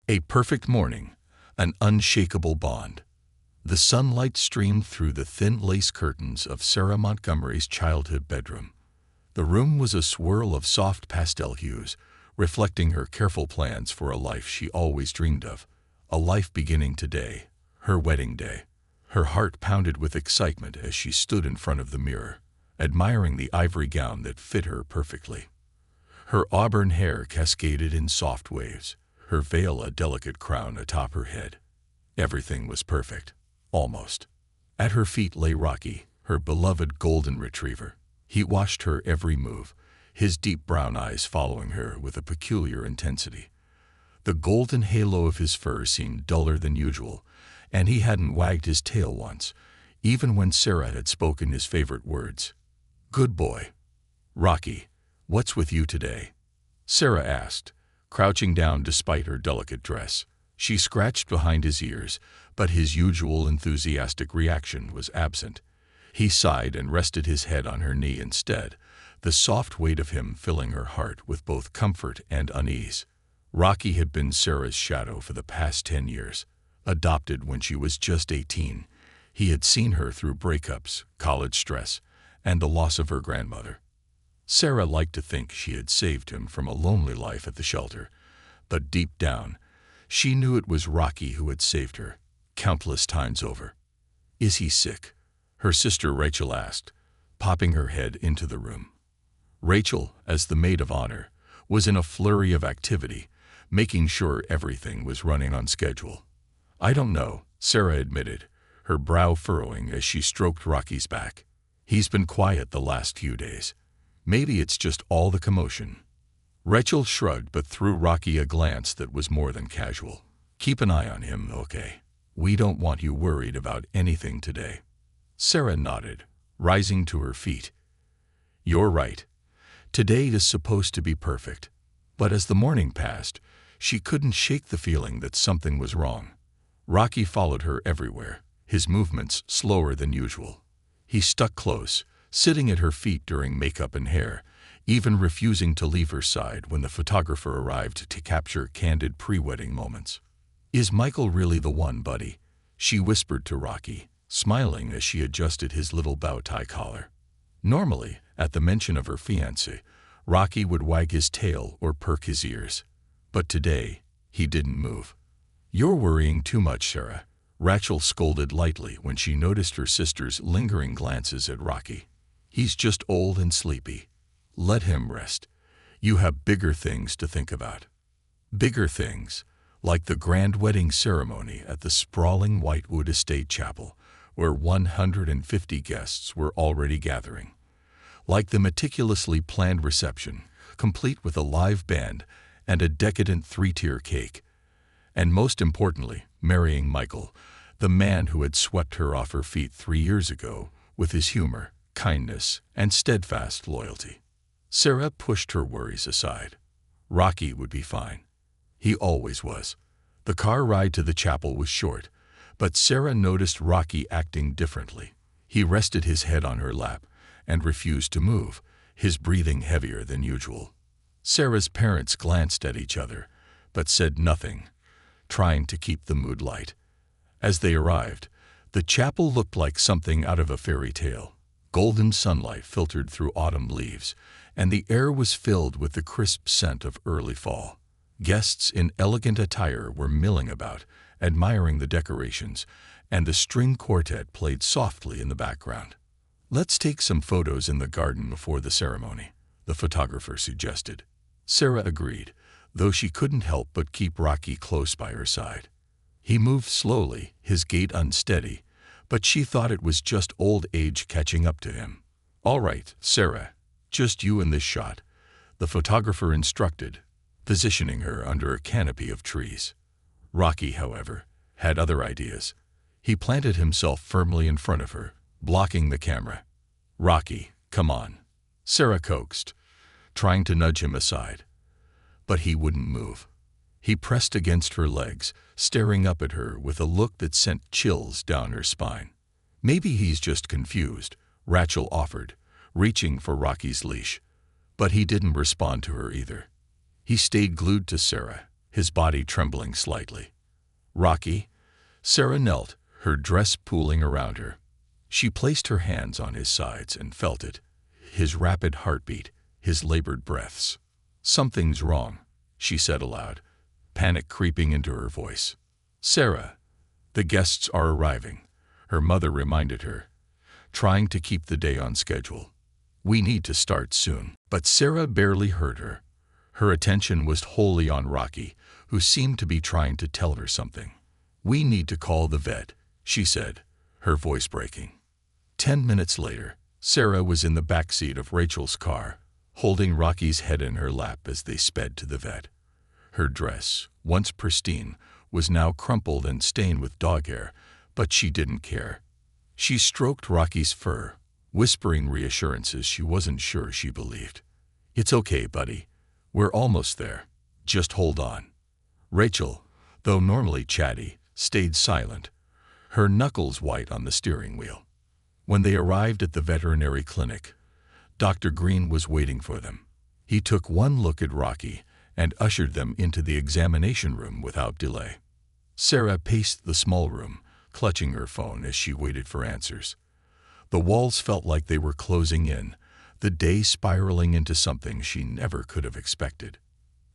A perfect morning, an unshakable bond. The sunlight streamed through the thin lace curtains of Sarah Montgomery's childhood bedroom. The room was a swirl of soft pastel hues, reflecting her careful plans for a life she always dreamed of, a life beginning today, her wedding day. Her heart pounded with excitement as she stood in front of the mirror, admiring the ivory gown that fit her perfectly. Her auburn hair cascaded in soft waves, her veil a delicate crown atop her head. Everything was perfect, almost. At her feet lay Rocky, her beloved golden retriever. He watched her every move, his deep brown eyes following her with a peculiar intensity. The golden halo of his fur seemed duller than usual, and he hadn't wagged his tail once, even when Sarah had spoken his favorite words. "Good boy." "Rocky, what's with you today?" Sarah asked, crouching down despite her delicate dress. She scratched behind his ears, but his usual enthusiastic reaction was absent. He sighed and rested his head on her knee instead, the soft weight of him filling her heart with both comfort and unease. Rocky had been Sarah's shadow for the past 10 years. Adopted when she was just 18, he had seen her through breakups, college stress, and the loss of her grandmother. Sarah liked to think she had saved him from a lonely life at the shelter, but deep down, she knew it was Rocky who had saved her, countless times over. "Is he sick?" her sister Rachel asked, popping her head into the room. Rachel, as the maid of honor, was in a flurry of activity, making sure everything was running on schedule. "I don't know," Sarah admitted, her brow furrowing as she stroked Rocky's back. "He's been quiet the last few days. Maybe it's just all the commotion." Rachel shrugged but threw Rocky a glance that was more than casual. "Keep an eye on him, okay? We don't want you worried about anything today." Sarah nodded, rising to her feet. "You're right. Today is supposed to be perfect." But as the morning passed, she couldn't shake the feeling that something was wrong. Rocky followed her everywhere, his movements slower than usual. He stuck close, sitting at her feet during makeup and hair, even refusing to leave her side when the photographer arrived to capture candid pre-wedding moments. "Is Michael really the one, buddy?" she whispered to Rocky, smiling as she adjusted his little bow tie collar. Normally, at the mention of her fiancé, Rocky would wag his tail or perk his ears. But today, he didn't move. "You're worrying too much, Sarah," Rachel scolded lightly when she noticed her sister's lingering glances at Rocky. "He's just old and sleepy. Let him rest. You have bigger things to think about." Bigger things, like the grand wedding ceremony at the sprawling Whitewood Estate Chapel, where 150 guests were already gathering. Like the meticulously planned reception, complete with a live band and a decadent 3-tier cake. And most importantly, marrying Michael, the man who had swept her off her feet 3 years ago with his humor, kindness, and steadfast loyalty. Sarah pushed her worries aside. Rocky would be fine. He always was. The car ride to the chapel was short, but Sarah noticed Rocky acting differently. He rested his head on her lap and refused to move, his breathing heavier than usual. Sarah's parents glanced at each other, but said nothing, trying to keep the mood light. As they arrived, the chapel looked like something out of a fairy tale. Golden sunlight filtered through autumn leaves, and the air was filled with the crisp scent of early fall. Guests in elegant attire were milling about, admiring the decorations, and the string quartet played softly in the background. "Let's take some photos in the garden before the ceremony," the photographer suggested. Sarah agreed, though she couldn't help but keep Rocky close by her side. He moved slowly, his gait unsteady, but she thought it was just old age catching up to him. "All right, Sarah, just you in this shot," the photographer instructed, positioning her under a canopy of trees. Rocky, however, had other ideas. He planted himself firmly in front of her, blocking the camera. "Rocky, come on," Sarah coaxed, trying to nudge him aside. But he wouldn't move. He pressed against her legs, staring up at her with a look that sent chills down her spine. "Maybe he's just confused," Rachel offered, reaching for Rocky's leash. But he didn't respond to her either. He stayed glued to Sarah, his body trembling slightly. "Rocky?" Sarah knelt, her dress pooling around her. She placed her hands on his sides and felt it. His rapid heartbeat, his labored breaths. "Something's wrong," she said aloud, panic creeping into her voice. "Sarah, the guests are arriving," her mother reminded her, trying to keep the day on schedule. "We need to start soon." But Sarah barely heard her. Her attention was wholly on Rocky, who seemed to be trying to tell her something. "We need to call the vet," she said, her voice breaking. 10 minutes later, Sarah was in the back seat of Rachel's car, holding Rocky's head in her lap as they sped to the vet. Her dress, once pristine, was now crumpled and stained with dog hair, but she didn't care. She stroked Rocky's fur, whispering reassurances she wasn't sure she believed. "It's okay, buddy. We're almost there. Just hold on." Rachel, though normally chatty, stayed silent, her knuckles white on the steering wheel. When they arrived at the veterinary clinic, Dr. Green was waiting for them. He took one look at Rocky and ushered them into the examination room without delay. Sarah paced the small room, clutching her phone as she waited for answers. The walls felt like they were closing in, the day spiraling into something she never could have expected.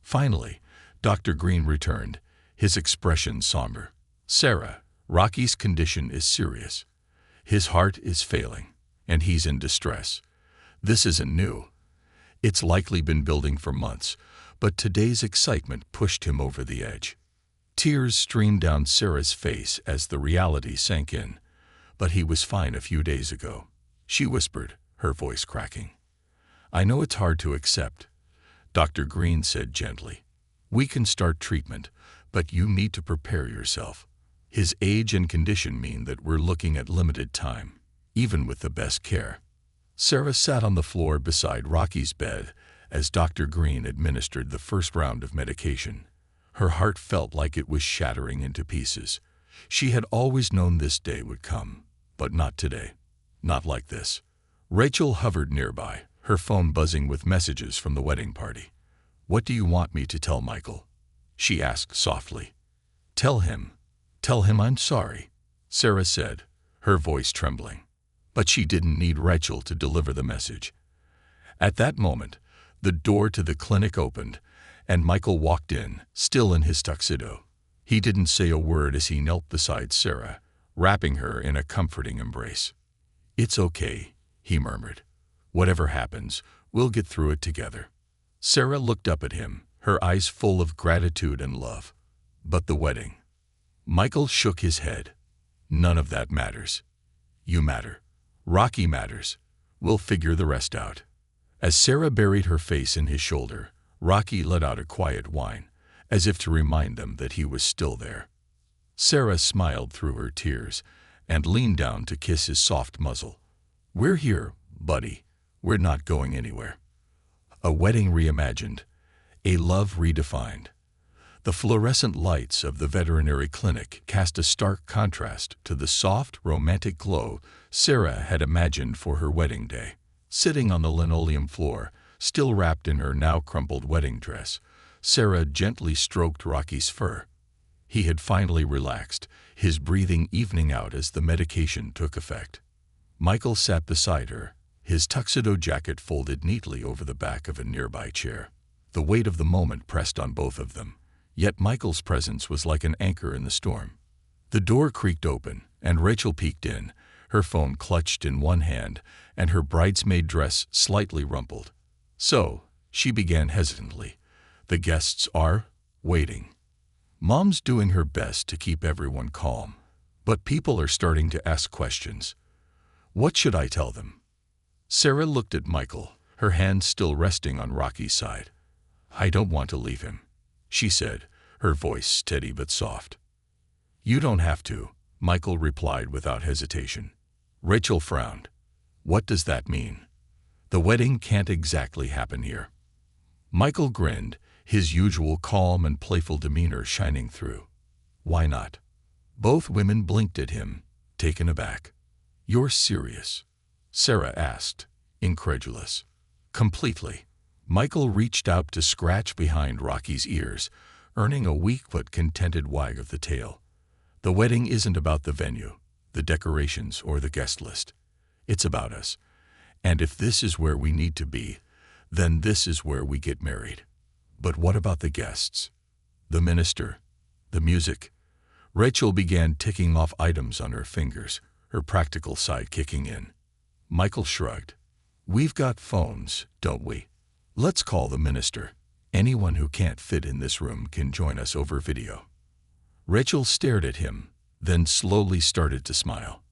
Finally, Dr. Green returned, his expression somber. "Sarah, Rocky's condition is serious. His heart is failing, and he's in distress. This isn't new. It's likely been building for months, but today's excitement pushed him over the edge." Tears streamed down Sarah's face as the reality sank in. "But he was fine a few days ago," she whispered, her voice cracking. "I know it's hard to accept," Dr. Green said gently. "We can start treatment, but you need to prepare yourself. His age and condition mean that we're looking at limited time, even with the best care." Sarah sat on the floor beside Rocky's bed as Dr. Green administered the first round of medication. Her heart felt like it was shattering into pieces. She had always known this day would come, but not today. Not like this. Rachel hovered nearby, her phone buzzing with messages from the wedding party. "What do you want me to tell Michael?" she asked softly. Tell him I'm sorry," Sarah said, her voice trembling. But she didn't need Rachel to deliver the message. At that moment, the door to the clinic opened, and Michael walked in, still in his tuxedo. He didn't say a word as he knelt beside Sarah, wrapping her in a comforting embrace. "It's okay," he murmured. "Whatever happens, we'll get through it together." Sarah looked up at him, her eyes full of gratitude and love. "But the wedding?" Michael shook his head. "None of that matters. You matter. Rocky matters. We'll figure the rest out." As Sarah buried her face in his shoulder, Rocky let out a quiet whine, as if to remind them that he was still there. Sarah smiled through her tears and leaned down to kiss his soft muzzle. "We're here, buddy. We're not going anywhere." A wedding reimagined, a love redefined. The fluorescent lights of the veterinary clinic cast a stark contrast to the soft, romantic glow Sarah had imagined for her wedding day. Sitting on the linoleum floor, still wrapped in her now crumpled wedding dress, Sarah gently stroked Rocky's fur. He had finally relaxed, his breathing evening out as the medication took effect. Michael sat beside her, his tuxedo jacket folded neatly over the back of a nearby chair. The weight of the moment pressed on both of them, yet Michael's presence was like an anchor in the storm. The door creaked open, and Rachel peeked in, her phone clutched in one hand and her bridesmaid dress slightly rumpled. "So," she began hesitantly, "the guests are waiting. Mom's doing her best to keep everyone calm, but people are starting to ask questions. What should I tell them?" Sarah looked at Michael, her hand still resting on Rocky's side. "I don't want to leave him," she said, her voice steady but soft. "You don't have to," Michael replied without hesitation. Rachel frowned. "What does that mean? The wedding can't exactly happen here." Michael grinned, his usual calm and playful demeanor shining through. "Why not?" Both women blinked at him, taken aback. "You're serious?" Sarah asked, incredulous. "Completely." Michael reached out to scratch behind Rocky's ears, earning a weak but contented wag of the tail. The wedding isn't about the venue, the decorations, or the guest list. It's about us. And if this is where we need to be, then this is where we get married. But what about the guests? The minister? The music? Rachel began ticking off items on her fingers, her practical side kicking in. Michael shrugged. We've got phones, don't we? Let's call the minister. Anyone who can't fit in this room can join us over video. Rachel stared at him, then slowly started to smile.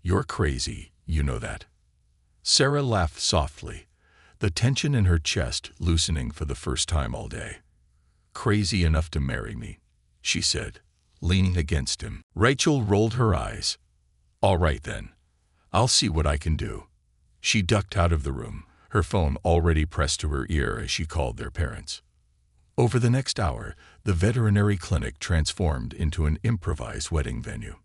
You're crazy, you know that. Sarah laughed softly, the tension in her chest loosening for the first time all day. Crazy enough to marry me, she said, leaning against him. Rachel rolled her eyes. All right then. I'll see what I can do. She ducked out of the room, her phone already pressed to her ear as she called their parents. Over the next hour, the veterinary clinic transformed into an improvised wedding venue.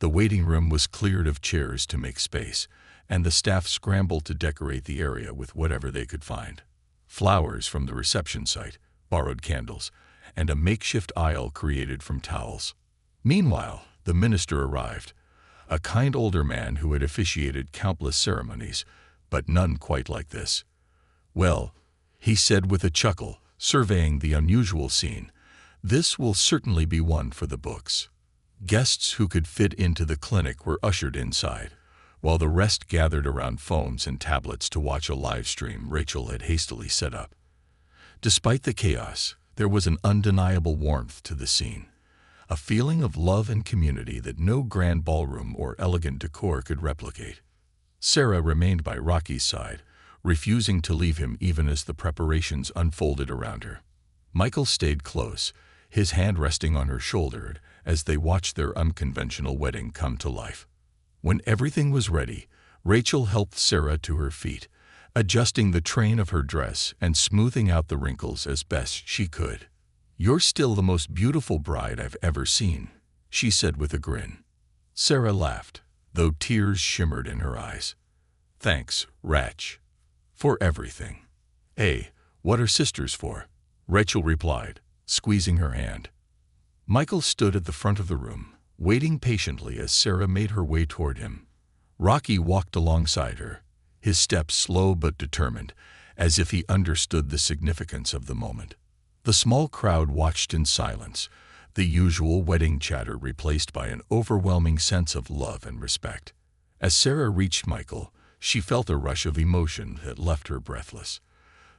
The waiting room was cleared of chairs to make space, and the staff scrambled to decorate the area with whatever they could find. Flowers from the reception site, borrowed candles, and a makeshift aisle created from towels. Meanwhile, the minister arrived, a kind older man who had officiated countless ceremonies, but none quite like this. Well, he said with a chuckle, surveying the unusual scene, this will certainly be one for the books. Guests who could fit into the clinic were ushered inside, while the rest gathered around phones and tablets to watch a live stream Rachel had hastily set up. Despite the chaos, there was an undeniable warmth to the scene, a feeling of love and community that no grand ballroom or elegant decor could replicate. Sarah remained by Rocky's side, refusing to leave him even as the preparations unfolded around her. Michael stayed close, his hand resting on her shoulder as they watched their unconventional wedding come to life. When everything was ready, Rachel helped Sarah to her feet, adjusting the train of her dress and smoothing out the wrinkles as best she could. You're still the most beautiful bride I've ever seen, she said with a grin. Sarah laughed, though tears shimmered in her eyes. Thanks, Rach, for everything. Hey, what are sisters for? Rachel replied, squeezing her hand. Michael stood at the front of the room, waiting patiently as Sarah made her way toward him. Rocky walked alongside her, his steps slow but determined, as if he understood the significance of the moment. The small crowd watched in silence, the usual wedding chatter replaced by an overwhelming sense of love and respect. As Sarah reached Michael, she felt a rush of emotion that left her breathless.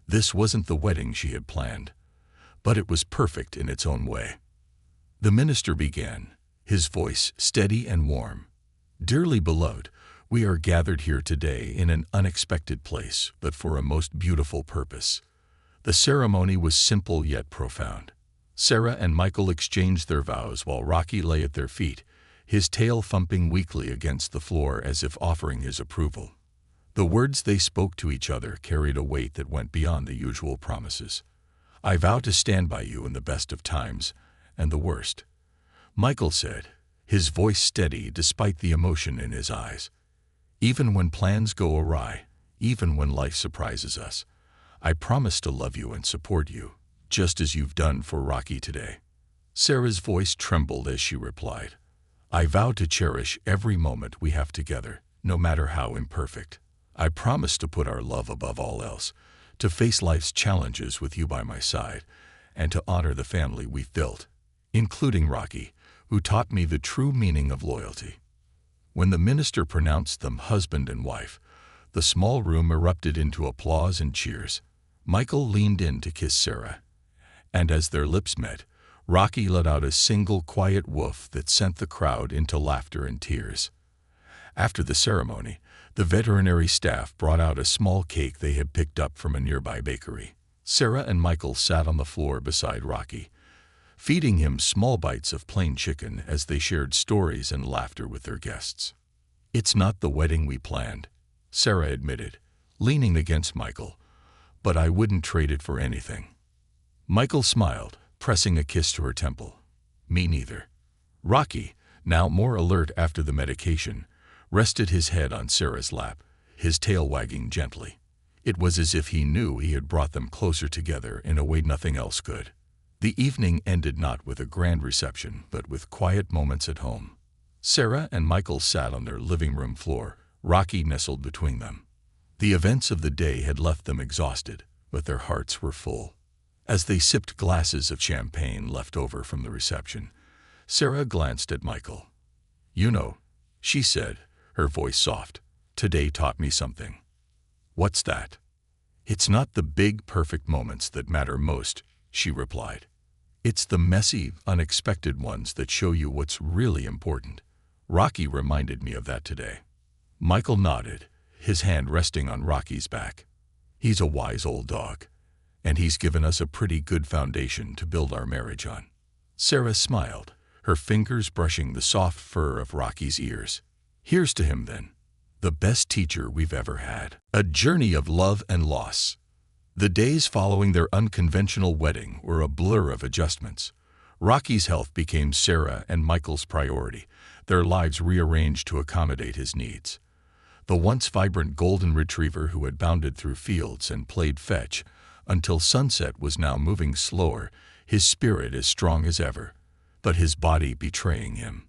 This wasn't the wedding she had planned, but it was perfect in its own way. The minister began, his voice steady and warm. Dearly beloved, we are gathered here today in an unexpected place, but for a most beautiful purpose. The ceremony was simple yet profound. Sarah and Michael exchanged their vows while Rocky lay at their feet, his tail thumping weakly against the floor as if offering his approval. The words they spoke to each other carried a weight that went beyond the usual promises. I vow to stand by you in the best of times and the worst, Michael said, his voice steady despite the emotion in his eyes. Even when plans go awry, even when life surprises us, I promise to love you and support you, just as you've done for Rocky today. Sarah's voice trembled as she replied, I vow to cherish every moment we have together, no matter how imperfect. I promise to put our love above all else, to face life's challenges with you by my side, and to honor the family we've built, including Rocky, who taught me the true meaning of loyalty. When the minister pronounced them husband and wife, the small room erupted into applause and cheers. Michael leaned in to kiss Sarah, and as their lips met, Rocky let out a single quiet woof that sent the crowd into laughter and tears. After the ceremony, the veterinary staff brought out a small cake they had picked up from a nearby bakery. Sarah and Michael sat on the floor beside Rocky, feeding him small bites of plain chicken as they shared stories and laughter with their guests. It's not the wedding we planned, Sarah admitted, leaning against Michael, but I wouldn't trade it for anything. Michael smiled, pressing a kiss to her temple. Me neither. Rocky, now more alert after the medication, rested his head on Sarah's lap, his tail wagging gently. It was as if he knew he had brought them closer together in a way nothing else could. The evening ended not with a grand reception, but with quiet moments at home. Sarah and Michael sat on their living room floor, Rocky nestled between them. The events of the day had left them exhausted, but their hearts were full. As they sipped glasses of champagne left over from the reception, Sarah glanced at Michael. "You know," she said, her voice soft, "today taught me something." "What's that?" "It's not the big, perfect moments that matter most," she replied. "It's the messy, unexpected ones that show you what's really important. Rocky reminded me of that today." Michael nodded, his hand resting on Rocky's back. "He's a wise old dog, and he's given us a pretty good foundation to build our marriage on." Sarah smiled, her fingers brushing the soft fur of Rocky's ears. "Here's to him, then, the best teacher we've ever had." A journey of love and loss. The days following their unconventional wedding were a blur of adjustments. Rocky's health became Sarah and Michael's priority, their lives rearranged to accommodate his needs. The once vibrant golden retriever who had bounded through fields and played fetch until sunset was now moving slower, his spirit as strong as ever, but his body betraying him.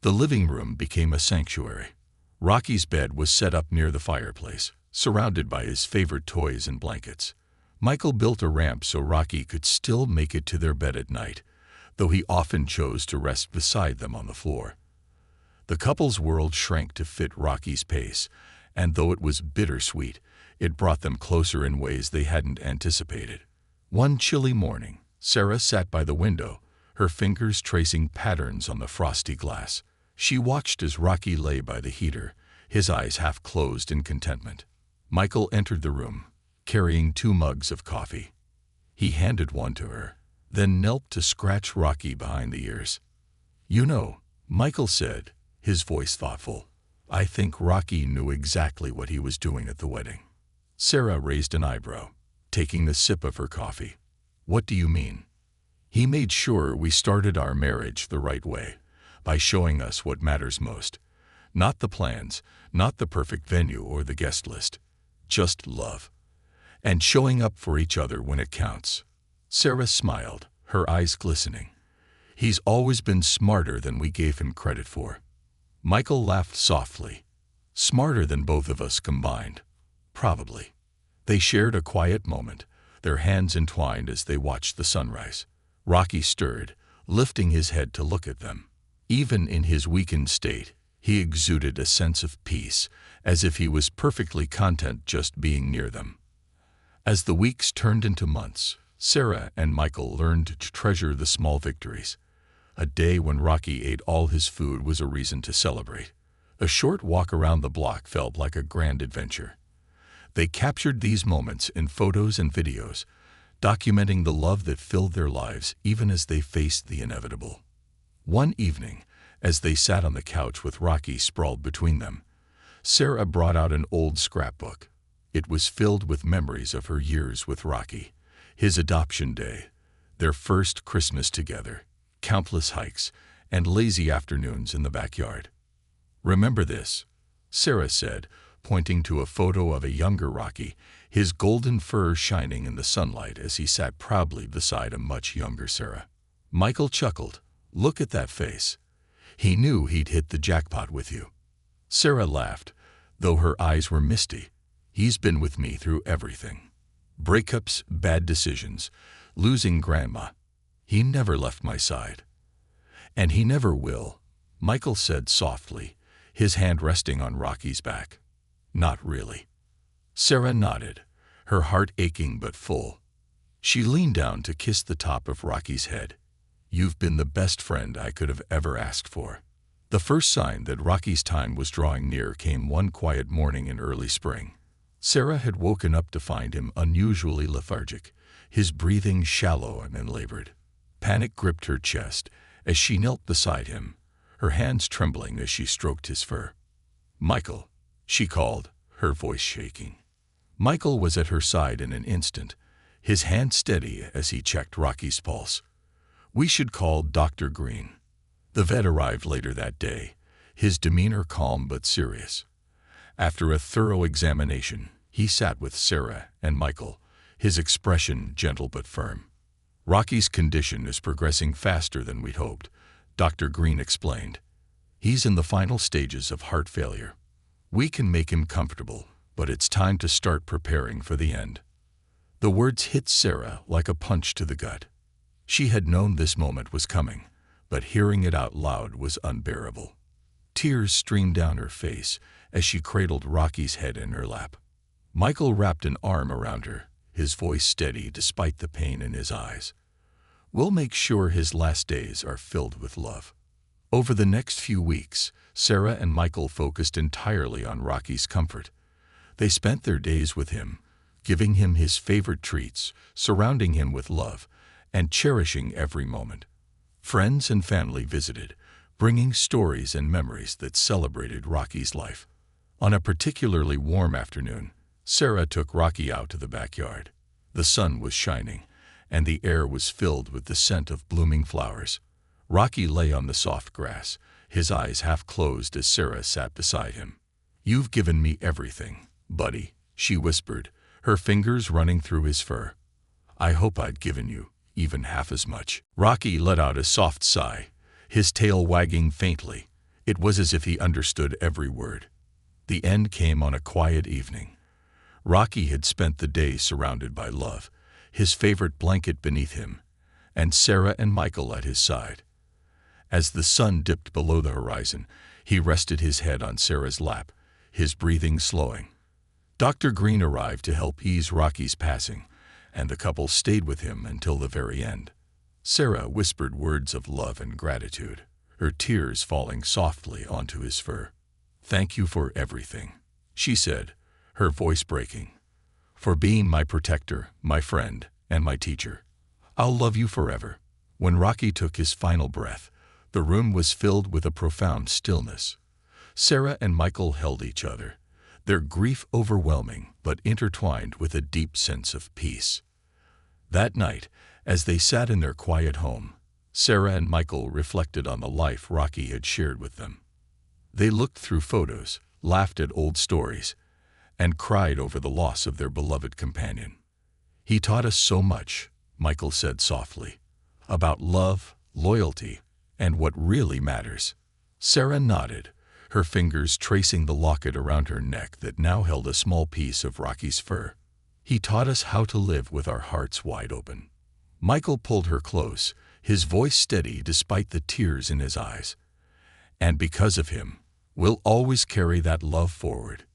The living room became a sanctuary. Rocky's bed was set up near the fireplace, surrounded by his favorite toys and blankets. Michael built a ramp so Rocky could still make it to their bed at night, though he often chose to rest beside them on the floor. The couple's world shrank to fit Rocky's pace, and though it was bittersweet, it brought them closer in ways they hadn't anticipated. One chilly morning, Sarah sat by the window, her fingers tracing patterns on the frosty glass. She watched as Rocky lay by the heater, his eyes half closed in contentment. Michael entered the room, carrying 2 mugs of coffee. He handed one to her, then knelt to scratch Rocky behind the ears. "You know," Michael said, his voice thoughtful, "I think Rocky knew exactly what he was doing at the wedding." Sarah raised an eyebrow, taking a sip of her coffee. "What do you mean?" "He made sure we started our marriage the right way, by showing us what matters most. Not the plans, not the perfect venue or the guest list. Just love. And showing up for each other when it counts." Sarah smiled, her eyes glistening. "He's always been smarter than we gave him credit for." Michael laughed softly. "Smarter than both of us combined. Probably." They shared a quiet moment, their hands entwined as they watched the sunrise. Rocky stirred, lifting his head to look at them. Even in his weakened state, he exuded a sense of peace, as if he was perfectly content just being near them. As the weeks turned into months, Sarah and Michael learned to treasure the small victories. A day when Rocky ate all his food was a reason to celebrate. A short walk around the block felt like a grand adventure. They captured these moments in photos and videos, documenting the love that filled their lives even as they faced the inevitable. One evening, as they sat on the couch with Rocky sprawled between them, Sarah brought out an old scrapbook. It was filled with memories of her years with Rocky, his adoption day, their first Christmas together, countless hikes, and lazy afternoons in the backyard. "Remember this," Sarah said, pointing to a photo of a younger Rocky, his golden fur shining in the sunlight as he sat proudly beside a much younger Sarah. Michael chuckled. "Look at that face. He knew he'd hit the jackpot with you." Sarah laughed, though her eyes were misty. "He's been with me through everything. Breakups, bad decisions, losing grandma. He never left my side. And he never will," Michael said softly, his hand resting on Rocky's back. "Not really." Sarah nodded, her heart aching but full. She leaned down to kiss the top of Rocky's head. "You've been the best friend I could have ever asked for." The first sign that Rocky's time was drawing near came one quiet morning in early spring. Sarah had woken up to find him unusually lethargic, his breathing shallow and labored. Panic gripped her chest as she knelt beside him, her hands trembling as she stroked his fur. "Michael," she called, her voice shaking. Michael was at her side in an instant, his hand steady as he checked Rocky's pulse. "We should call Dr. Green." The vet arrived later that day, his demeanor calm but serious. After a thorough examination, he sat with Sarah and Michael, his expression gentle but firm. Rocky's condition is progressing faster than we'd hoped, Dr. Green explained. He's in the final stages of heart failure. We can make him comfortable, but it's time to start preparing for the end. The words hit Sarah like a punch to the gut. She had known this moment was coming, but hearing it out loud was unbearable. Tears streamed down her face as she cradled Rocky's head in her lap. Michael wrapped an arm around her, his voice steady despite the pain in his eyes. We'll make sure his last days are filled with love. Over the next few weeks, Sarah and Michael focused entirely on Rocky's comfort. They spent their days with him, giving him his favorite treats, surrounding him with love, and cherishing every moment. Friends and family visited, bringing stories and memories that celebrated Rocky's life. On a particularly warm afternoon, Sarah took Rocky out to the backyard. The sun was shining, and the air was filled with the scent of blooming flowers. Rocky lay on the soft grass, his eyes half closed as Sarah sat beside him. "You've given me everything, buddy," she whispered, her fingers running through his fur. "I hope I'd given you even half as much." Rocky let out a soft sigh, his tail wagging faintly. It was as if he understood every word. The end came on a quiet evening. Rocky had spent the day surrounded by love, his favorite blanket beneath him, and Sarah and Michael at his side. As the sun dipped below the horizon, he rested his head on Sarah's lap, his breathing slowing. Dr. Green arrived to help ease Rocky's passing, and the couple stayed with him until the very end. Sarah whispered words of love and gratitude, her tears falling softly onto his fur. "Thank you for everything," she said, her voice breaking. "For being my protector, my friend, and my teacher. I'll love you forever." When Rocky took his final breath, the room was filled with a profound stillness. Sarah and Michael held each other, their grief overwhelming but intertwined with a deep sense of peace. That night, as they sat in their quiet home, Sarah and Michael reflected on the life Rocky had shared with them. They looked through photos, laughed at old stories, and cried over the loss of their beloved companion. "He taught us so much," Michael said softly, "about love, loyalty, and what really matters." Sarah nodded, her fingers tracing the locket around her neck that now held a small piece of Rocky's fur. "He taught us how to live with our hearts wide open." Michael pulled her close, his voice steady despite the tears in his eyes. "And because of him, we'll always carry that love forward."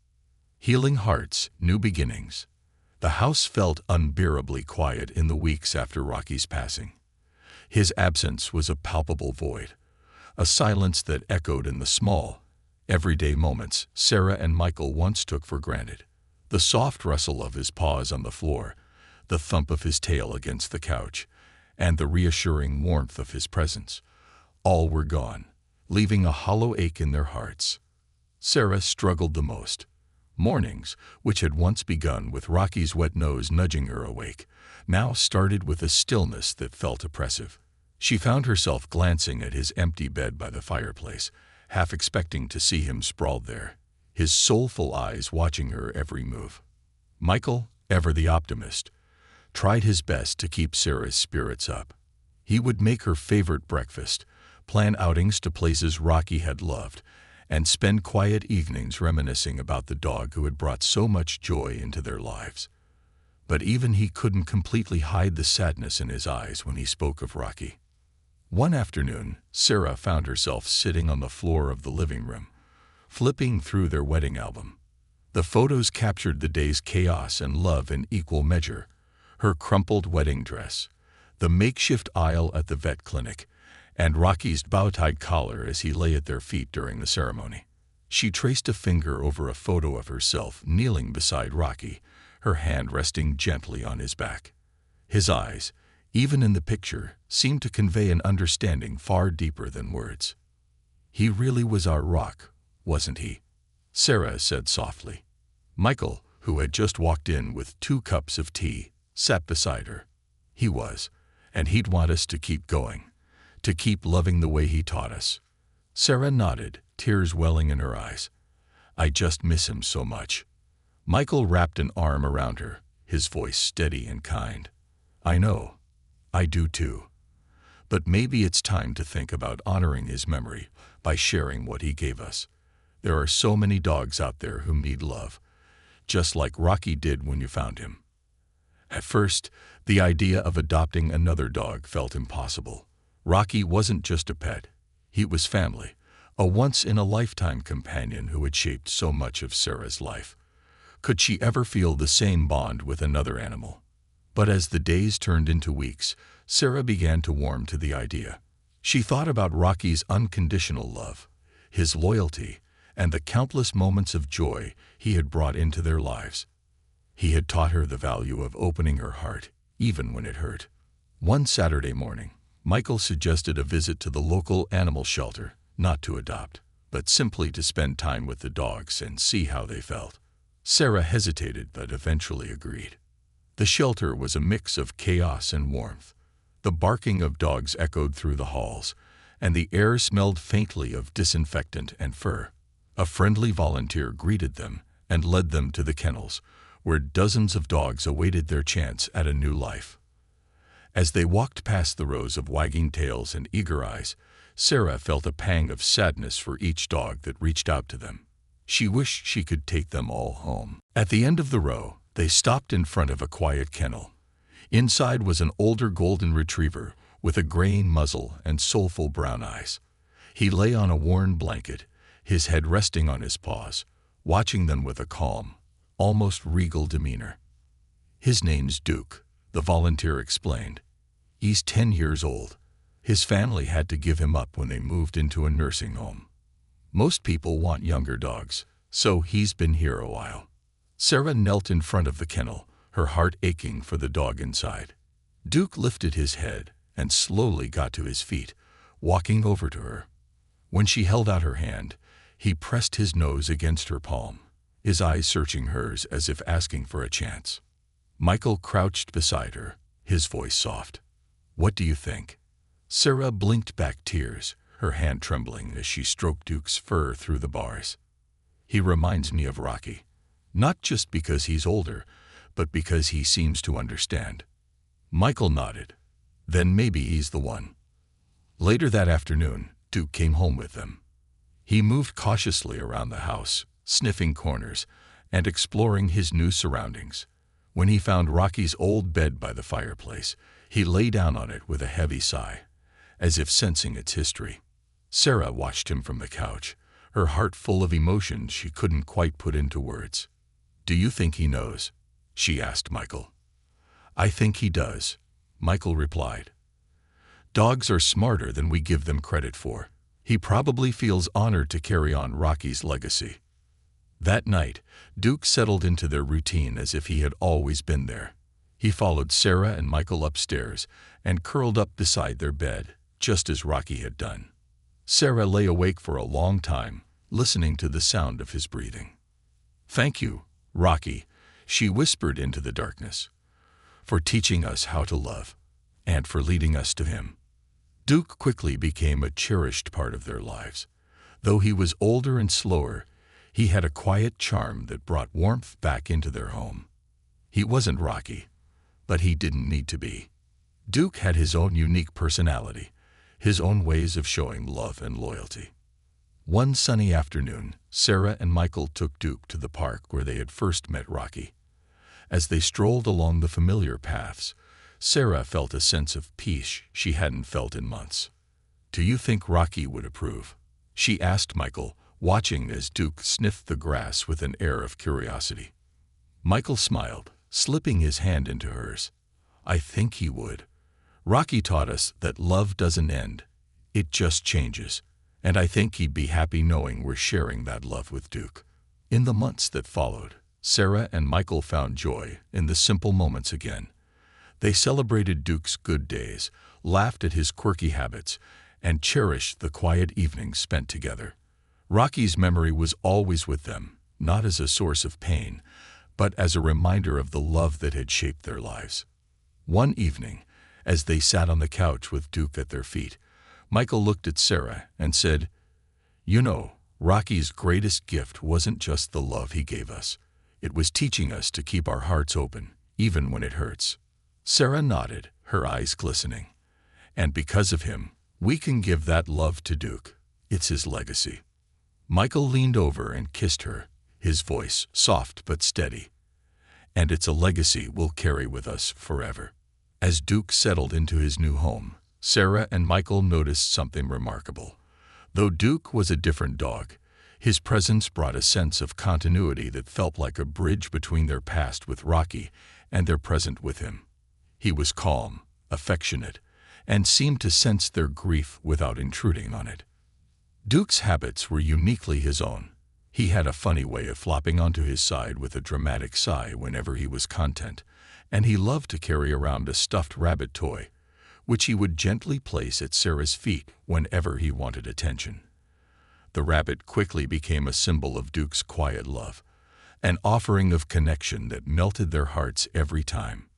Healing hearts, new beginnings. The house felt unbearably quiet in the weeks after Rocky's passing. His absence was a palpable void, a silence that echoed in the small, everyday moments Sarah and Michael once took for granted. The soft rustle of his paws on the floor, the thump of his tail against the couch, and the reassuring warmth of his presence. All were gone, leaving a hollow ache in their hearts. Sarah struggled the most. Mornings, which had once begun with Rocky's wet nose nudging her awake, now started with a stillness that felt oppressive. She found herself glancing at his empty bed by the fireplace, half expecting to see him sprawled there, his soulful eyes watching her every move. Michael, ever the optimist, tried his best to keep Sarah's spirits up. He would make her favorite breakfast, plan outings to places Rocky had loved, and spend quiet evenings reminiscing about the dog who had brought so much joy into their lives. But even he couldn't completely hide the sadness in his eyes when he spoke of Rocky. One afternoon, Sarah found herself sitting on the floor of the living room, flipping through their wedding album. The photos captured the day's chaos and love in equal measure: her crumpled wedding dress, the makeshift aisle at the vet clinic, and Rocky's bow-tied collar as he lay at their feet during the ceremony. She traced a finger over a photo of herself kneeling beside Rocky, her hand resting gently on his back. His eyes, even in the picture, seemed to convey an understanding far deeper than words. "He really was our rock, wasn't he?" Sarah said softly. Michael, who had just walked in with 2 cups of tea, sat beside her. "He was, and he'd want us to keep going, to keep loving the way he taught us." Sarah nodded, tears welling in her eyes. "I just miss him so much." Michael wrapped an arm around her, his voice steady and kind. "I know. I do too. But maybe it's time to think about honoring his memory by sharing what he gave us. There are so many dogs out there who need love, just like Rocky did when you found him. At first, the idea of adopting another dog felt impossible. Rocky wasn't just a pet. He was family, a once-in-a-lifetime companion who had shaped so much of Sarah's life. Could she ever feel the same bond with another animal? But as the days turned into weeks, Sarah began to warm to the idea. She thought about Rocky's unconditional love, his loyalty, and the countless moments of joy he had brought into their lives. He had taught her the value of opening her heart, even when it hurt. One Saturday morning, Michael suggested a visit to the local animal shelter, not to adopt, but simply to spend time with the dogs and see how they felt. Sarah hesitated but eventually agreed. The shelter was a mix of chaos and warmth. The barking of dogs echoed through the halls, and the air smelled faintly of disinfectant and fur. A friendly volunteer greeted them and led them to the kennels, where dozens of dogs awaited their chance at a new life. As they walked past the rows of wagging tails and eager eyes, Sarah felt a pang of sadness for each dog that reached out to them. She wished she could take them all home. At the end of the row, they stopped in front of a quiet kennel. Inside was an older golden retriever with a graying muzzle and soulful brown eyes. He lay on a worn blanket, his head resting on his paws, watching them with a calm, almost regal demeanor. "His name's Duke," the volunteer explained. "He's 10 years old. His family had to give him up when they moved into a nursing home. Most people want younger dogs, so he's been here a while." Sarah knelt in front of the kennel, her heart aching for the dog inside. Duke lifted his head and slowly got to his feet, walking over to her. When she held out her hand, he pressed his nose against her palm, his eyes searching hers as if asking for a chance. Michael crouched beside her, his voice soft. "What do you think?" Sarah blinked back tears, her hand trembling as she stroked Duke's fur through the bars. "He reminds me of Rocky, not just because he's older, but because he seems to understand." Michael nodded. "Then maybe he's the one." Later that afternoon, Duke came home with them. He moved cautiously around the house, sniffing corners and exploring his new surroundings. When he found Rocky's old bed by the fireplace, he lay down on it with a heavy sigh, as if sensing its history. Sarah watched him from the couch, her heart full of emotions she couldn't quite put into words. "Do you think he knows?" she asked Michael. "I think he does," Michael replied. "Dogs are smarter than we give them credit for. He probably feels honored to carry on Rocky's legacy." That night, Duke settled into their routine as if he had always been there. He followed Sarah and Michael upstairs and curled up beside their bed, just as Rocky had done. Sarah lay awake for a long time, listening to the sound of his breathing. "Thank you, Rocky," she whispered into the darkness, "for teaching us how to love, and for leading us to him." Duke quickly became a cherished part of their lives. Though he was older and slower, he had a quiet charm that brought warmth back into their home. He wasn't Rocky, but he didn't need to be. Duke had his own unique personality, his own ways of showing love and loyalty. One sunny afternoon, Sarah and Michael took Duke to the park where they had first met Rocky. As they strolled along the familiar paths, Sarah felt a sense of peace she hadn't felt in months. "Do you think Rocky would approve?" she asked Michael, watching as Duke sniffed the grass with an air of curiosity. Michael smiled, slipping his hand into hers. "I think he would. Rocky taught us that love doesn't end, it just changes, and I think he'd be happy knowing we're sharing that love with Duke." In the months that followed, Sarah and Michael found joy in the simple moments again. They celebrated Duke's good days, laughed at his quirky habits, and cherished the quiet evenings spent together. Rocky's memory was always with them, not as a source of pain, but as a reminder of the love that had shaped their lives. One evening, as they sat on the couch with Duke at their feet, Michael looked at Sarah and said, "You know, Rocky's greatest gift wasn't just the love he gave us. It was teaching us to keep our hearts open, even when it hurts." Sarah nodded, her eyes glistening. "And because of him, we can give that love to Duke. It's his legacy." Michael leaned over and kissed her, his voice soft but steady. "And it's a legacy we'll carry with us forever." As Duke settled into his new home, Sarah and Michael noticed something remarkable. Though Duke was a different dog, his presence brought a sense of continuity that felt like a bridge between their past with Rocky and their present with him. He was calm, affectionate, and seemed to sense their grief without intruding on it. Duke's habits were uniquely his own. He had a funny way of flopping onto his side with a dramatic sigh whenever he was content, and he loved to carry around a stuffed rabbit toy, which he would gently place at Sarah's feet whenever he wanted attention. The rabbit quickly became a symbol of Duke's quiet love, an offering of connection that melted their hearts every time.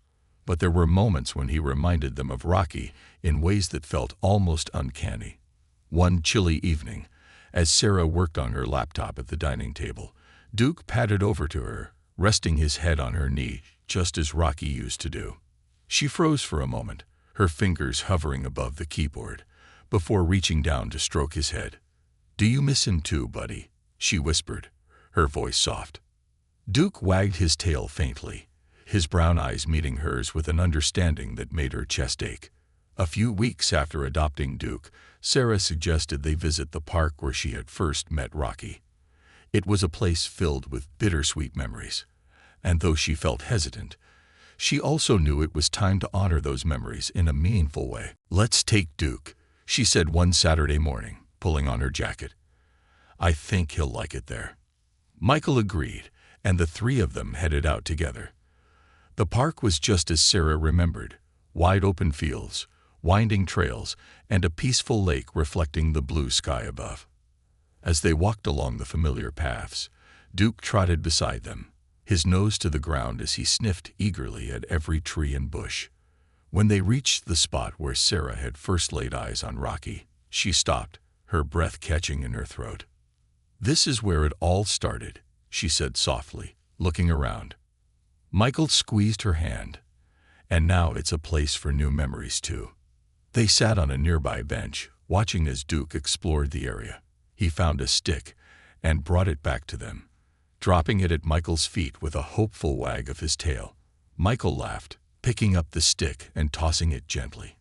But there were moments when he reminded them of Rocky in ways that felt almost uncanny. One chilly evening, as Sarah worked on her laptop at the dining table, Duke padded over to her, resting his head on her knee, just as Rocky used to do. She froze for a moment, her fingers hovering above the keyboard, before reaching down to stroke his head. "Do you miss him too, buddy?" she whispered, her voice soft. Duke wagged his tail faintly, his brown eyes meeting hers with an understanding that made her chest ache. A few weeks after adopting Duke, Sarah suggested they visit the park where she had first met Rocky. It was a place filled with bittersweet memories, and though she felt hesitant, she also knew it was time to honor those memories in a meaningful way. "Let's take Duke," she said one Saturday morning, pulling on her jacket. "I think he'll like it there." Michael agreed, and the three of them headed out together. The park was just as Sarah remembered: wide open fields, winding trails, and a peaceful lake reflecting the blue sky above. As they walked along the familiar paths, Duke trotted beside them, his nose to the ground as he sniffed eagerly at every tree and bush. When they reached the spot where Sarah had first laid eyes on Rocky, she stopped, her breath catching in her throat. "This is where it all started," she said softly, looking around. Michael squeezed her hand. "And now it's a place for new memories, too." They sat on a nearby bench, watching as Duke explored the area. He found a stick and brought it back to them, dropping it at Michael's feet with a hopeful wag of his tail. Michael laughed, picking up the stick and tossing it gently.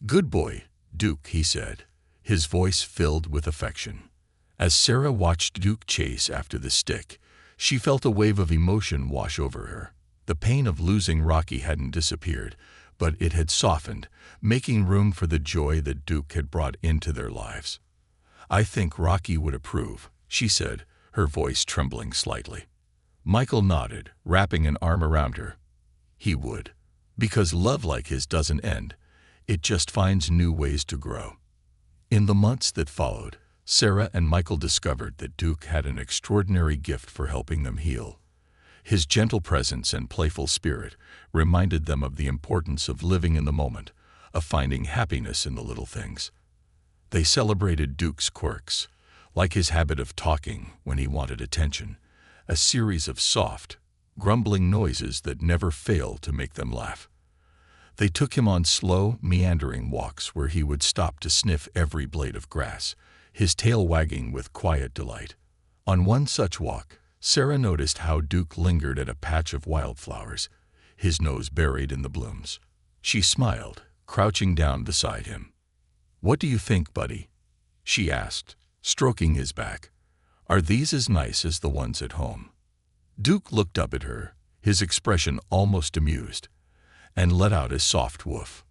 "Good boy, Duke," he said, his voice filled with affection. As Sarah watched Duke chase after the stick, she felt a wave of emotion wash over her. The pain of losing Rocky hadn't disappeared, but it had softened, making room for the joy that Duke had brought into their lives. "I think Rocky would approve," she said, her voice trembling slightly. Michael nodded, wrapping an arm around her. "He would. Because love like his doesn't end. It just finds new ways to grow." In the months that followed, Sarah and Michael discovered that Duke had an extraordinary gift for helping them heal. His gentle presence and playful spirit reminded them of the importance of living in the moment, of finding happiness in the little things. They celebrated Duke's quirks, like his habit of talking when he wanted attention, a series of soft, grumbling noises that never failed to make them laugh. They took him on slow, meandering walks where he would stop to sniff every blade of grass, his tail wagging with quiet delight. On one such walk, Sarah noticed how Duke lingered at a patch of wildflowers, his nose buried in the blooms. She smiled, crouching down beside him. "What do you think, buddy?" she asked, stroking his back. "Are these as nice as the ones at home?" Duke looked up at her, his expression almost amused, and let out a soft woof.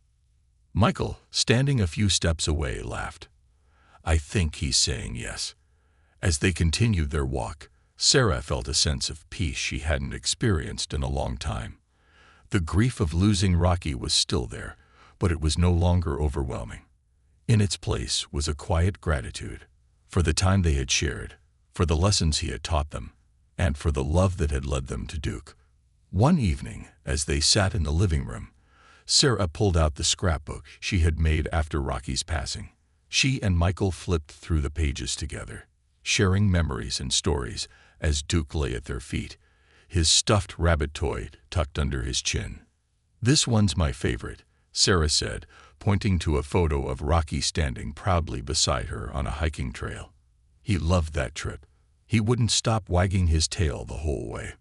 Michael, standing a few steps away, laughed. "I think he's saying yes." As they continued their walk, Sarah felt a sense of peace she hadn't experienced in a long time. The grief of losing Rocky was still there, but it was no longer overwhelming. In its place was a quiet gratitude for the time they had shared, for the lessons he had taught them, and for the love that had led them to Duke. One evening, as they sat in the living room, Sarah pulled out the scrapbook she had made after Rocky's passing. She and Michael flipped through the pages together, sharing memories and stories as Duke lay at their feet, his stuffed rabbit toy tucked under his chin. "This one's my favorite," Sarah said, pointing to a photo of Rocky standing proudly beside her on a hiking trail. He loved that trip. He wouldn't stop wagging his tail the whole way.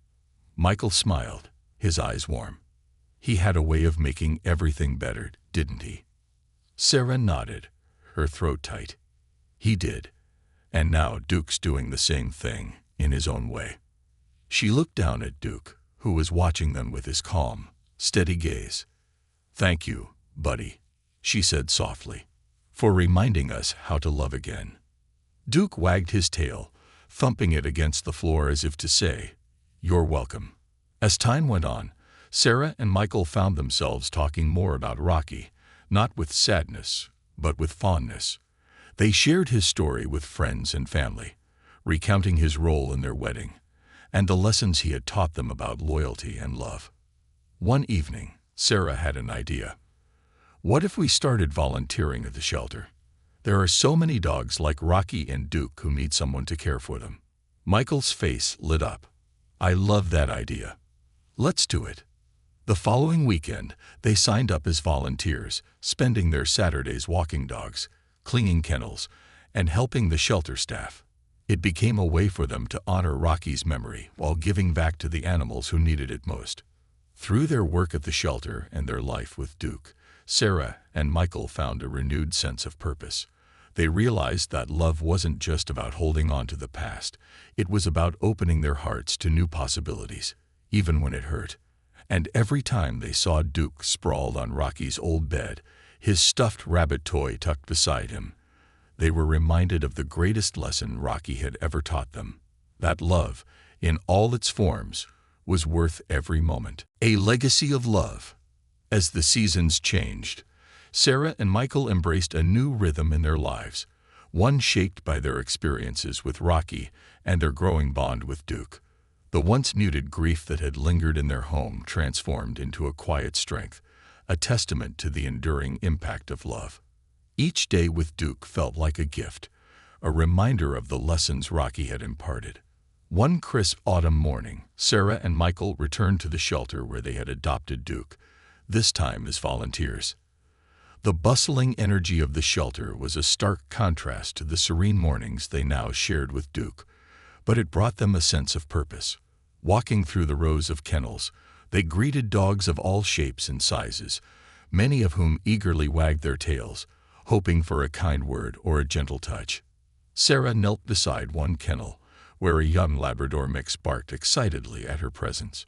Michael smiled, his eyes warm. He had a way of making everything better, didn't he? Sarah nodded, her throat tight. He did. And now Duke's doing the same thing, in his own way. She looked down at Duke, who was watching them with his calm, steady gaze. "Thank you, buddy," she said softly, "for reminding us how to love again." Duke wagged his tail, thumping it against the floor as if to say, "You're welcome." As time went on, Sarah and Michael found themselves talking more about Rocky, not with sadness, but with fondness. They shared his story with friends and family, recounting his role in their wedding, and the lessons he had taught them about loyalty and love. One evening, Sarah had an idea. "What if we started volunteering at the shelter? There are so many dogs like Rocky and Duke who need someone to care for them." Michael's face lit up. "I love that idea. Let's do it." The following weekend, they signed up as volunteers, spending their Saturdays walking dogs, cleaning kennels, and helping the shelter staff. It became a way for them to honor Rocky's memory while giving back to the animals who needed it most. Through their work at the shelter and their life with Duke, Sarah and Michael found a renewed sense of purpose. They realized that love wasn't just about holding on to the past. It was about opening their hearts to new possibilities, even when it hurt. And every time they saw Duke sprawled on Rocky's old bed, his stuffed rabbit toy tucked beside him, they were reminded of the greatest lesson Rocky had ever taught them, that love, in all its forms, was worth every moment. A legacy of love. As the seasons changed, Sarah and Michael embraced a new rhythm in their lives, one shaped by their experiences with Rocky and their growing bond with Duke. The once muted grief that had lingered in their home transformed into a quiet strength, a testament to the enduring impact of love. Each day with Duke felt like a gift, a reminder of the lessons Rocky had imparted. One crisp autumn morning, Sarah and Michael returned to the shelter where they had adopted Duke, this time as volunteers. The bustling energy of the shelter was a stark contrast to the serene mornings they now shared with Duke, but it brought them a sense of purpose. Walking through the rows of kennels, they greeted dogs of all shapes and sizes, many of whom eagerly wagged their tails, hoping for a kind word or a gentle touch. Sarah knelt beside one kennel, where a young Labrador mix barked excitedly at her presence.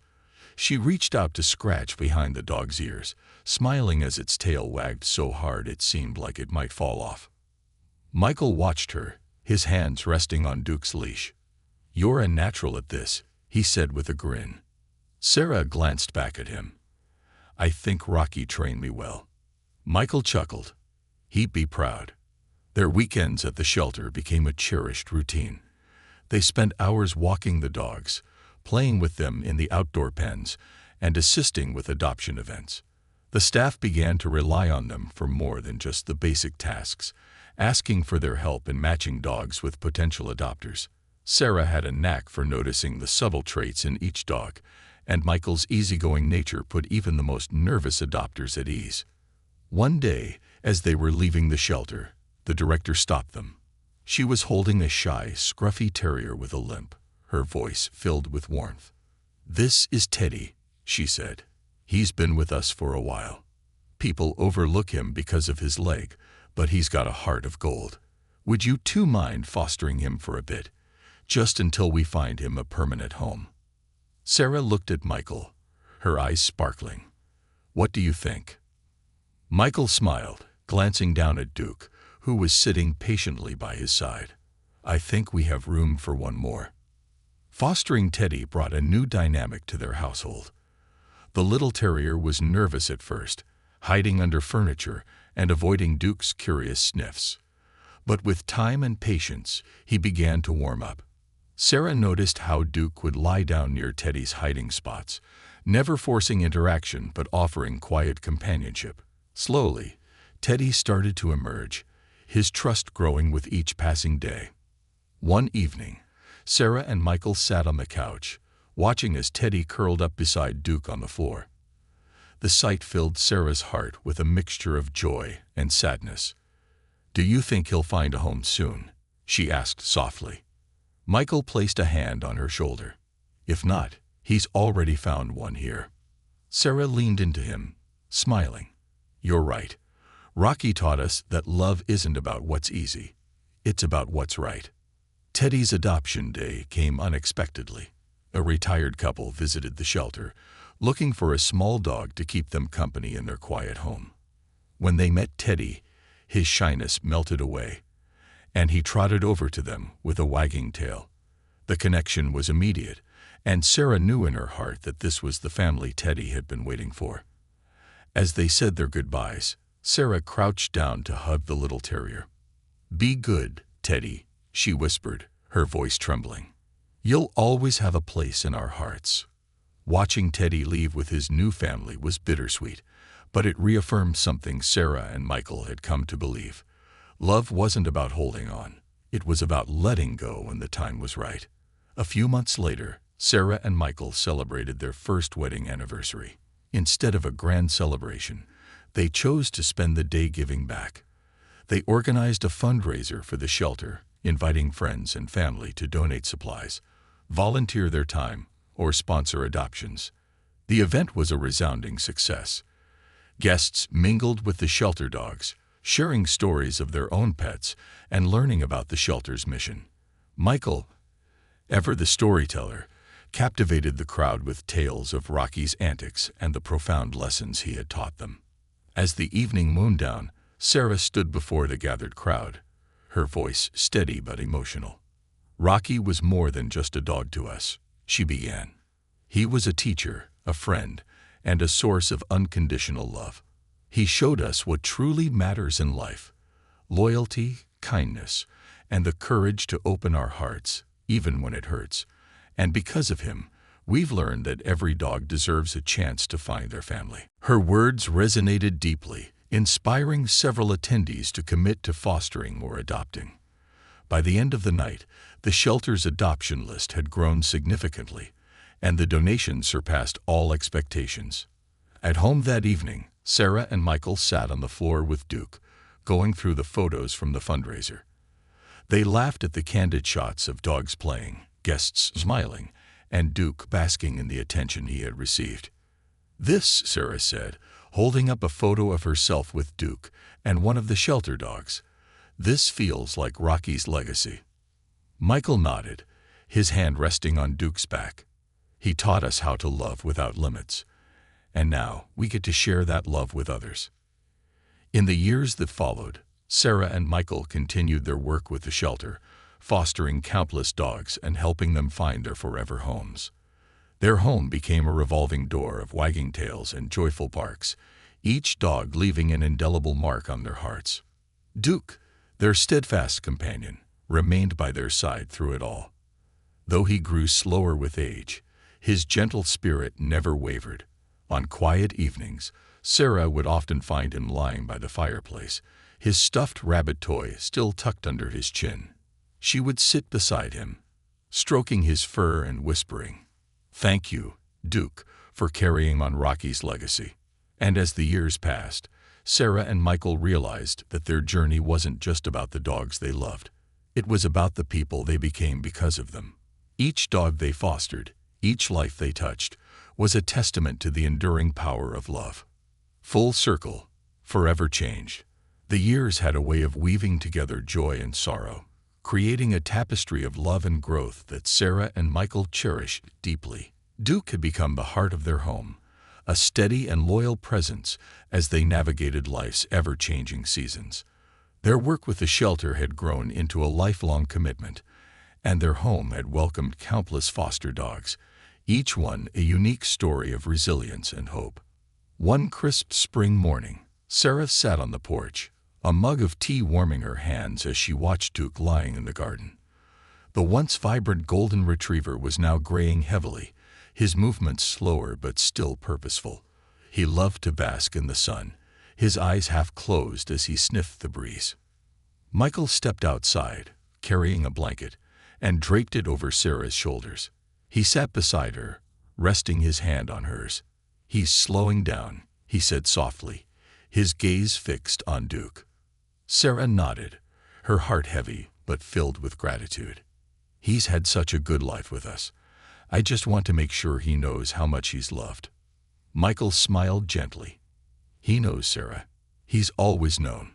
She reached out to scratch behind the dog's ears, smiling as its tail wagged so hard it seemed like it might fall off. Michael watched her, his hands resting on Duke's leash. "You're a natural at this," he said with a grin. Sarah glanced back at him. "I think Rocky trained me well." Michael chuckled. He'd be proud. Their weekends at the shelter became a cherished routine. They spent hours walking the dogs, playing with them in the outdoor pens, and assisting with adoption events. The staff began to rely on them for more than just the basic tasks, asking for their help in matching dogs with potential adopters. Sarah had a knack for noticing the subtle traits in each dog, and Michael's easygoing nature put even the most nervous adopters at ease. One day, as they were leaving the shelter, the director stopped them. She was holding a shy, scruffy terrier with a limp, her voice filled with warmth. "This is Teddy," she said. "He's been with us for a while. People overlook him because of his leg, but he's got a heart of gold. Would you two mind fostering him for a bit, just until we find him a permanent home?" Sarah looked at Michael, her eyes sparkling. "What do you think?" Michael smiled, glancing down at Duke, who was sitting patiently by his side. "I think we have room for one more." Fostering Teddy brought a new dynamic to their household. The little terrier was nervous at first, hiding under furniture and avoiding Duke's curious sniffs. But with time and patience, he began to warm up. Sarah noticed how Duke would lie down near Teddy's hiding spots, never forcing interaction but offering quiet companionship. Slowly, Teddy started to emerge, his trust growing with each passing day. One evening, Sarah and Michael sat on the couch, watching as Teddy curled up beside Duke on the floor. The sight filled Sarah's heart with a mixture of joy and sadness. "Do you think he'll find a home soon?" she asked softly. Michael placed a hand on her shoulder. "If not, he's already found one here." Sarah leaned into him, smiling. "You're right. Rocky taught us that love isn't about what's easy. It's about what's right." Teddy's adoption day came unexpectedly. A retired couple visited the shelter, looking for a small dog to keep them company in their quiet home. When they met Teddy, his shyness melted away, and he trotted over to them with a wagging tail. The connection was immediate, and Sarah knew in her heart that this was the family Teddy had been waiting for. As they said their goodbyes, Sarah crouched down to hug the little terrier. "Be good, Teddy," she whispered, her voice trembling. "You'll always have a place in our hearts." Watching Teddy leave with his new family was bittersweet, but it reaffirmed something Sarah and Michael had come to believe. Love wasn't about holding on. It was about letting go when the time was right. A few months later, Sarah and Michael celebrated their first wedding anniversary. Instead of a grand celebration, they chose to spend the day giving back. They organized a fundraiser for the shelter, inviting friends and family to donate supplies, volunteer their time, or sponsor adoptions. The event was a resounding success. Guests mingled with the shelter dogs, sharing stories of their own pets and learning about the shelter's mission. Michael, ever the storyteller, captivated the crowd with tales of Rocky's antics and the profound lessons he had taught them. As the evening wound down, Sarah stood before the gathered crowd, her voice steady but emotional. "Rocky was more than just a dog to us," she began. "He was a teacher, a friend, and a source of unconditional love. He showed us what truly matters in life: loyalty, kindness, and the courage to open our hearts, even when it hurts. And because of him, we've learned that every dog deserves a chance to find their family." Her words resonated deeply, inspiring several attendees to commit to fostering or adopting. By the end of the night, the shelter's adoption list had grown significantly, and the donations surpassed all expectations. At home that evening, Sarah and Michael sat on the floor with Duke, going through the photos from the fundraiser. They laughed at the candid shots of dogs playing, guests smiling, and Duke basking in the attention he had received. "This," Sarah said, holding up a photo of herself with Duke and one of the shelter dogs, "this feels like Rocky's legacy." Michael nodded, his hand resting on Duke's back. "He taught us how to love without limits, and now we get to share that love with others." In the years that followed, Sarah and Michael continued their work with the shelter, fostering countless dogs and helping them find their forever homes. Their home became a revolving door of wagging tails and joyful barks, each dog leaving an indelible mark on their hearts. Duke, their steadfast companion, remained by their side through it all. Though he grew slower with age, his gentle spirit never wavered. On quiet evenings, Sarah would often find him lying by the fireplace, his stuffed rabbit toy still tucked under his chin. She would sit beside him, stroking his fur and whispering, "Thank you, Duke, for carrying on Rocky's legacy." And as the years passed, Sarah and Michael realized that their journey wasn't just about the dogs they loved. It was about the people they became because of them. Each dog they fostered, each life they touched, was a testament to the enduring power of love. Full circle, forever changed. The years had a way of weaving together joy and sorrow, creating a tapestry of love and growth that Sarah and Michael cherished deeply. Duke had become the heart of their home, a steady and loyal presence as they navigated life's ever-changing seasons. Their work with the shelter had grown into a lifelong commitment, and their home had welcomed countless foster dogs, each one a unique story of resilience and hope. One crisp spring morning, Sarah sat on the porch, a mug of tea warming her hands as she watched Duke lying in the garden. The once vibrant golden retriever was now graying heavily, his movements slower but still purposeful. He loved to bask in the sun, his eyes half closed as he sniffed the breeze. Michael stepped outside, carrying a blanket, and draped it over Sarah's shoulders. He sat beside her, resting his hand on hers. "He's slowing down," he said softly, his gaze fixed on Duke. Sarah nodded, her heart heavy but filled with gratitude. He's had such a good life with us. I just want to make sure he knows how much he's loved. Michael smiled gently. He knows, Sarah. He's always known.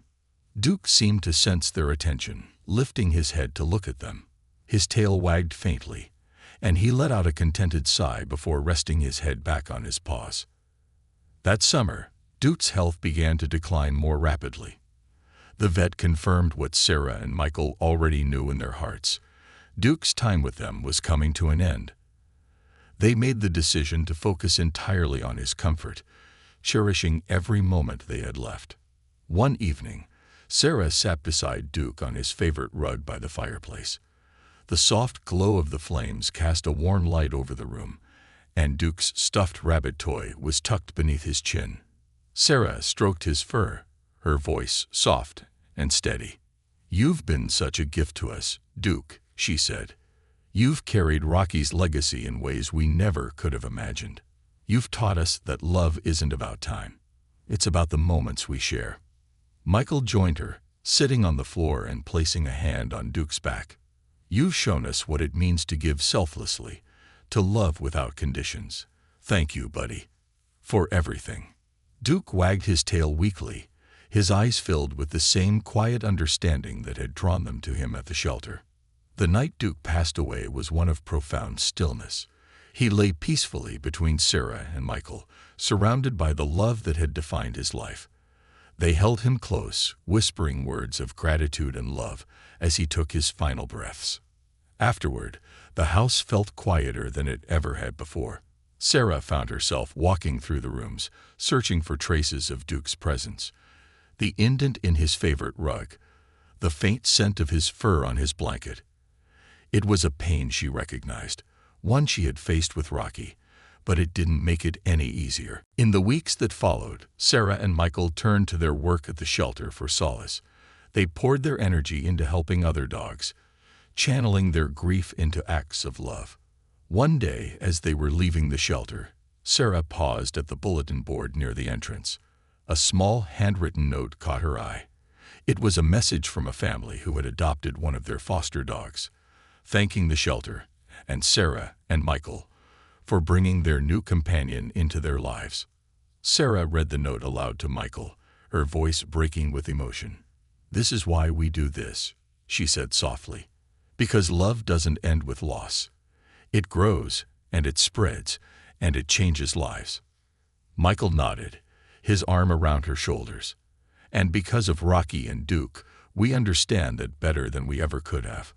Duke seemed to sense their attention, lifting his head to look at them. His tail wagged faintly, and he let out a contented sigh before resting his head back on his paws. That summer, Duke's health began to decline more rapidly. The vet confirmed what Sarah and Michael already knew in their hearts. Duke's time with them was coming to an end. They made the decision to focus entirely on his comfort, cherishing every moment they had left. One evening, Sarah sat beside Duke on his favorite rug by the fireplace. The soft glow of the flames cast a warm light over the room, and Duke's stuffed rabbit toy was tucked beneath his chin. Sarah stroked his fur, her voice soft and steady. "You've been such a gift to us, Duke," she said. "You've carried Rocky's legacy in ways we never could have imagined. You've taught us that love isn't about time. It's about the moments we share." Michael joined her, sitting on the floor and placing a hand on Duke's back. "You've shown us what it means to give selflessly, to love without conditions. Thank you, buddy, for everything." Duke wagged his tail weakly, his eyes filled with the same quiet understanding that had drawn them to him at the shelter. The night Duke passed away was one of profound stillness. He lay peacefully between Sarah and Michael, surrounded by the love that had defined his life. They held him close, whispering words of gratitude and love as he took his final breaths. Afterward, the house felt quieter than it ever had before. Sarah found herself walking through the rooms, searching for traces of Duke's presence. The indent in his favorite rug, the faint scent of his fur on his blanket. It was a pain she recognized, one she had faced with Rocky, but it didn't make it any easier. In the weeks that followed, Sarah and Michael turned to their work at the shelter for solace. They poured their energy into helping other dogs, channeling their grief into acts of love. One day, as they were leaving the shelter, Sarah paused at the bulletin board near the entrance. A small handwritten note caught her eye. It was a message from a family who had adopted one of their foster dogs, thanking the shelter and Sarah and Michael for bringing their new companion into their lives. Sarah read the note aloud to Michael, her voice breaking with emotion. "This is why we do this," she said softly. "Because love doesn't end with loss. It grows, and it spreads, and it changes lives." Michael nodded, his arm around her shoulders. "And because of Rocky and Duke, we understand that better than we ever could have."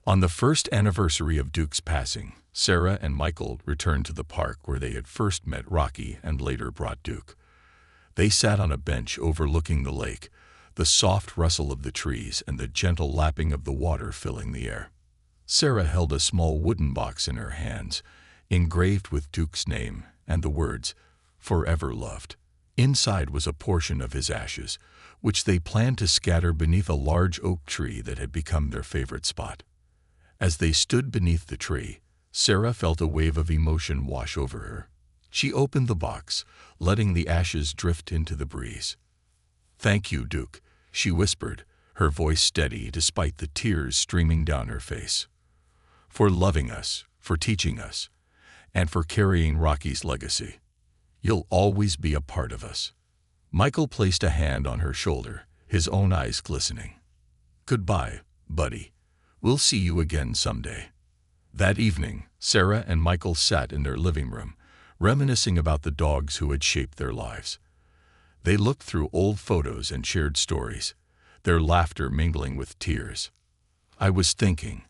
On the first anniversary of Duke's passing, Sarah and Michael returned to the park where they had first met Rocky and later brought Duke. They sat on a bench overlooking the lake, the soft rustle of the trees and the gentle lapping of the water filling the air. Sarah held a small wooden box in her hands, engraved with Duke's name and the words, "Forever loved." Inside was a portion of his ashes, which they planned to scatter beneath a large oak tree that had become their favorite spot. As they stood beneath the tree, Sarah felt a wave of emotion wash over her. She opened the box, letting the ashes drift into the breeze. "Thank you, Duke," she whispered, her voice steady despite the tears streaming down her face. "For loving us, for teaching us, and for carrying Rocky's legacy. You'll always be a part of us." Michael placed a hand on her shoulder, his own eyes glistening. "Goodbye, buddy. We'll see you again someday." That evening, Sarah and Michael sat in their living room, reminiscing about the dogs who had shaped their lives. They looked through old photos and shared stories, their laughter mingling with tears. "I was thinking,"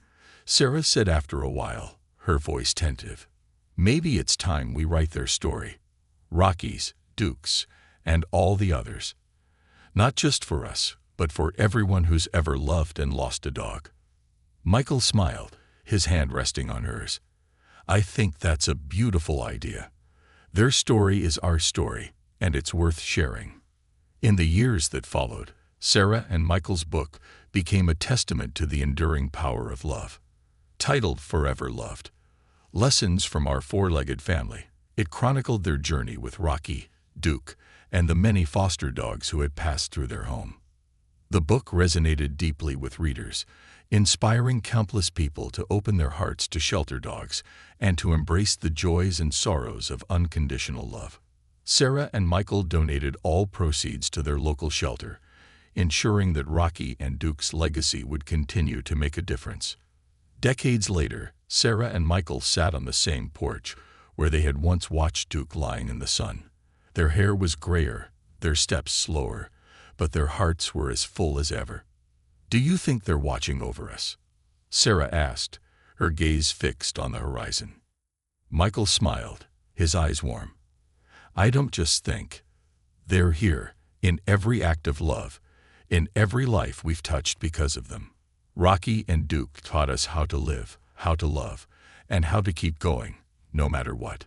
Sarah said after a while, her voice tentative, "maybe it's time we write their story. Rocky's, Duke's, and all the others. Not just for us, but for everyone who's ever loved and lost a dog." Michael smiled, his hand resting on hers. "I think that's a beautiful idea. Their story is our story, and it's worth sharing." In the years that followed, Sarah and Michael's book became a testament to the enduring power of love. Titled Forever Loved, Lessons from Our Four-Legged Family, it chronicled their journey with Rocky, Duke, and the many foster dogs who had passed through their home. The book resonated deeply with readers, inspiring countless people to open their hearts to shelter dogs and to embrace the joys and sorrows of unconditional love. Sarah and Michael donated all proceeds to their local shelter, ensuring that Rocky and Duke's legacy would continue to make a difference. Decades later, Sarah and Michael sat on the same porch where they had once watched Duke lying in the sun. Their hair was grayer, their steps slower, but their hearts were as full as ever. "Do you think they're watching over us?" Sarah asked, her gaze fixed on the horizon. Michael smiled, his eyes warm. "I don't just think. They're here, in every act of love, in every life we've touched because of them." Rocky and Duke taught us how to live, how to love, and how to keep going, no matter what.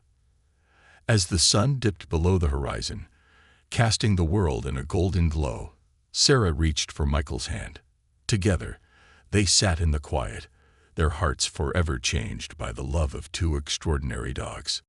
As the sun dipped below the horizon, casting the world in a golden glow, Sarah reached for Michael's hand. Together, they sat in the quiet, their hearts forever changed by the love of two extraordinary dogs.